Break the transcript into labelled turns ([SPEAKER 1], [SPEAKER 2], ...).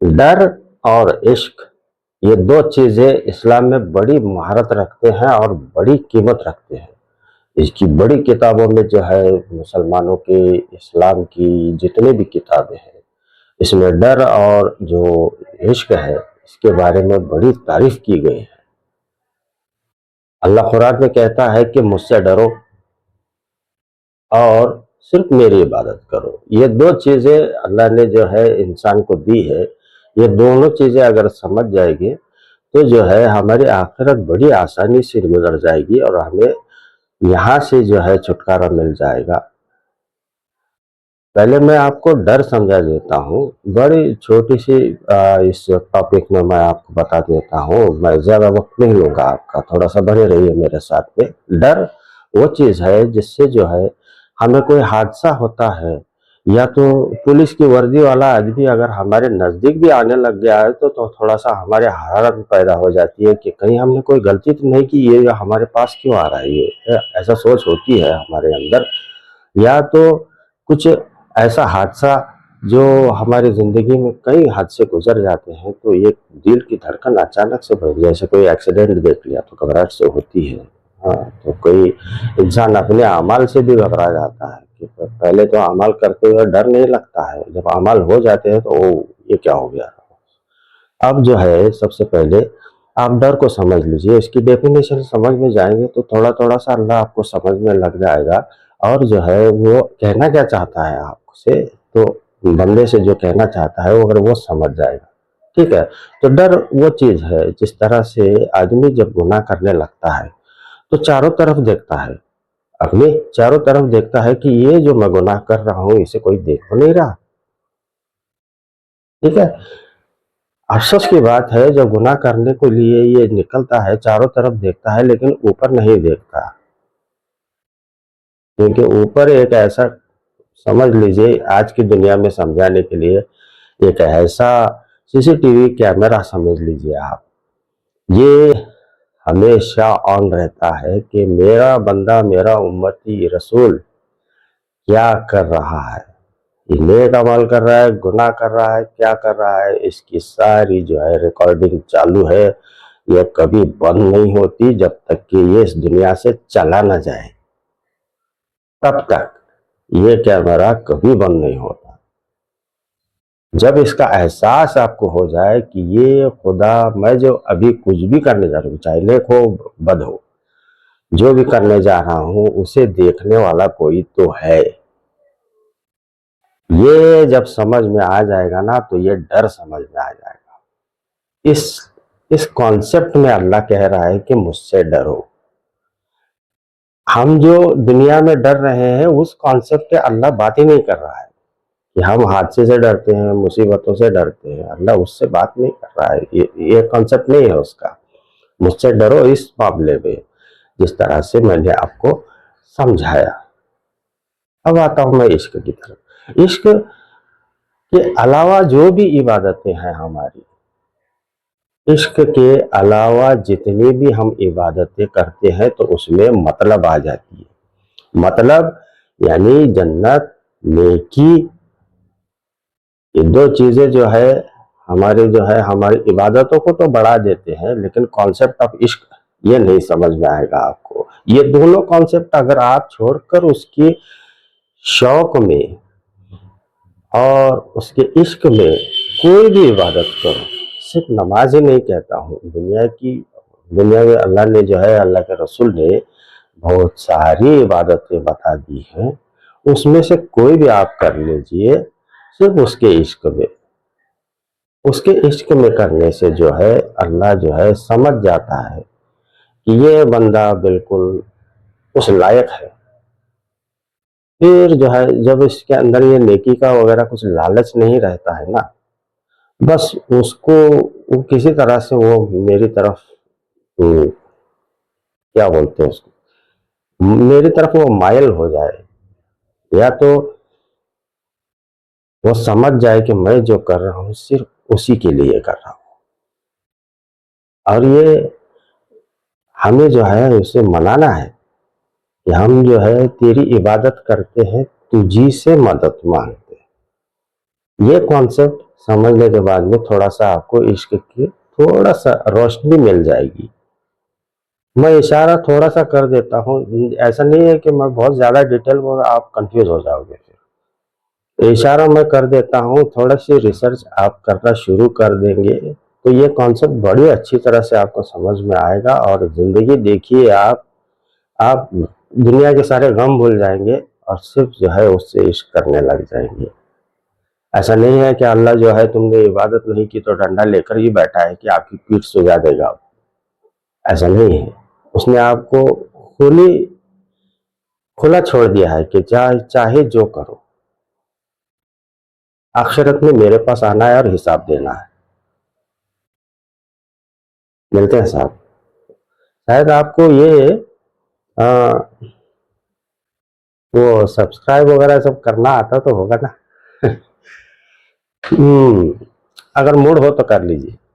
[SPEAKER 1] डर और इश्क, ये दो चीजें इस्लाम में बड़ी महारत रखते हैं और बड़ी कीमत रखते हैं। इसकी बड़ी किताबों में जो है मुसलमानों के, इस्लाम की जितनी भी किताबें हैं, इसमें डर और जो इश्क है इसके बारे में बड़ी तारीफ की गई है। अल्लाह कुरान में कहता है कि मुझसे डरो और सिर्फ मेरी इबादत करो। ये दो चीजें अल्लाह ने जो है इंसान को दी है। ये दोनों चीजें अगर समझ जाएगी तो जो है हमारी आखिरत बड़ी आसानी से गुजर जाएगी और हमें यहाँ से जो है छुटकारा मिल जाएगा। पहले मैं आपको डर समझा देता हूँ, बड़ी छोटी सी इस टॉपिक में मैं आपको बता देता हूँ। मैं ज़्यादा वक्त नहीं लूँगा आपका, थोड़ा सा बने रहिए मेरे साथ में। डर वो चीज़ है जिससे जो है हमें कोई हादसा होता है या तो पुलिस की वर्दी वाला आदमी अगर हमारे नज़दीक भी आने लग गया है तो थोड़ा सा हमारे हरारत पैदा हो जाती है कि कहीं हमने कोई गलती तो नहीं की, ये हमारे पास क्यों आ रहा है, ये ऐसा सोच होती है हमारे अंदर। या तो कुछ ऐसा हादसा जो हमारी ज़िंदगी में कई हादसे गुज़र जाते हैं, तो ये दिल की धड़कन अचानक से बढ़, जैसे कोई एक्सीडेंट देख लिया तो घबराहट से होती है। हाँ, तो कोई इंसान अपने अमाल से भी घबरा जाता है कि पहले तो अमाल करते हुए डर नहीं लगता है, जब अमाल हो जाते हैं तो ओ ये क्या हो गया। अब जो है सबसे पहले आप डर को समझ लीजिए, इसकी डेफिनेशन समझ में जाएंगे तो थोड़ा थोड़ा सा अल्लाह आपको समझ में लग जाएगा और जो है वो कहना क्या चाहता है आपसे, तो बंदे से जो कहना चाहता है वो अगर वो समझ जाएगा, ठीक है। तो डर वो चीज है जिस तरह से आदमी जब गुनाह करने लगता है तो चारों तरफ देखता है, अपने चारों तरफ देखता है कि ये जो मैं गुनाह कर रहा हूँ इसे कोई देख तो नहीं रहा, ठीक है। अफसोस की बात है जब गुनाह करने के लिए ये निकलता है, चारों तरफ देखता है लेकिन ऊपर नहीं देखता, क्योंकि ऊपर एक ऐसा, समझ लीजिए आज की दुनिया में समझाने के लिए एक ऐसा सीसीटीवी कैमरा समझ लीजिए आप, ये हमेशा ऑन रहता है कि मेरा बंदा, मेरा उम्मती रसूल क्या कर रहा है, ये नेक अमल कर रहा है, गुनाह कर रहा है, क्या कर रहा है, इसकी सारी जो है रिकॉर्डिंग चालू है। ये कभी बंद नहीं होती जब तक कि ये इस दुनिया से चला ना जाए, तब तक ये कैमरा कभी बंद नहीं होता। जब इसका एहसास आपको हो जाए कि ये खुदा, मैं जो अभी कुछ भी करने जा रहा हूँ, चाहे नेक हो बद हो, जो भी करने जा रहा हूँ उसे देखने वाला कोई तो है, ये जब समझ में आ जाएगा ना तो ये डर समझ में आ जाएगा। इस इस कॉन्सेप्ट में अल्लाह कह रहा है कि मुझसे डरो। हम जो दुनिया में डर रहे हैं उस कॉन्सेप्ट पे अल्लाह बात ही नहीं कर रहा है कि हम हादसे से डरते हैं, मुसीबतों से डरते हैं, अल्लाह उससे बात नहीं कर रहा है, ये कॉन्सेप्ट नहीं है उसका। मुझसे डरो इस मामले में जिस तरह से मैंने आपको समझाया। अब आता हूं मैं इश्क की तरफ। इश्क के अलावा जो भी इबादतें हैं हमारी, इश्क के अलावा जितनी भी हम इबादतें करते हैं तो उसमें मतलब आ जाती है। मतलब यानी जन्नत, नेकी, ये दो चीजें जो है हमारे, जो है हमारी इबादतों को तो बढ़ा देते हैं, लेकिन कॉन्सेप्ट ऑफ इश्क ये नहीं समझ में आएगा आपको। ये दोनों कॉन्सेप्ट अगर आप छोड़कर उसकी शौक में और उसके इश्क में कोई भी इबादत करो, सिर्फ नमाज ही नहीं कहता हूँ, दुनिया में अल्लाह ने जो है, अल्लाह के रसूल ने बहुत सारी इबादतें बता दी हैं, उसमें से कोई भी आप कर लीजिए, सिर्फ उसके इश्क में करने से जो है अल्लाह जो है समझ जाता है कि ये बंदा बिल्कुल उस लायक है। फिर जो है जब इसके अंदर ये नेकी का वगैरह कुछ लालच नहीं रहता है ना, बस उसको वो किसी तरह से वो मेरी तरफ, क्या बोलते हैं उसको, मेरी तरफ वो मायल हो जाए, या तो वो समझ जाए कि मैं जो कर रहा हूँ सिर्फ उसी के लिए कर रहा हूँ। और ये हमें जो है उसे मनाना है कि हम जो है तेरी इबादत करते हैं, तुझी से मदद मांगते हैं। ये कॉन्सेप्ट समझने के बाद में थोड़ा सा आपको इश्क की थोड़ा सा रोशनी मिल जाएगी। मैं इशारा थोड़ा सा कर देता हूँ, ऐसा नहीं है कि मैं बहुत ज़्यादा डिटेल में, आप कंफ्यूज हो जाओगे फिर। इशारा मैं कर देता हूँ, थोड़ा सी रिसर्च आप करना शुरू कर देंगे तो ये कॉन्सेप्ट बड़ी अच्छी तरह से आपको समझ में आएगा और ज़िंदगी देखिए आप दुनिया के सारे गम भूल जाएंगे और सिर्फ जो है उससे इश्क करने लग जाएंगे। ऐसा नहीं है कि अल्लाह जो है तुमने इबादत नहीं की तो डंडा लेकर ही बैठा है कि आपकी पीठ सुजा देगा। ऐसा नहीं है। उसने आपको खुली खुला छोड़ दिया है कि चाहे जो करो, आखिरत में मेरे पास आना है और हिसाब देना है। मिलते हैं साहब। शायद आपको ये आ, वो सब्सक्राइब वगैरह सब करना आता तो होगा ना। अगर मूड हो तो कर लीजिए।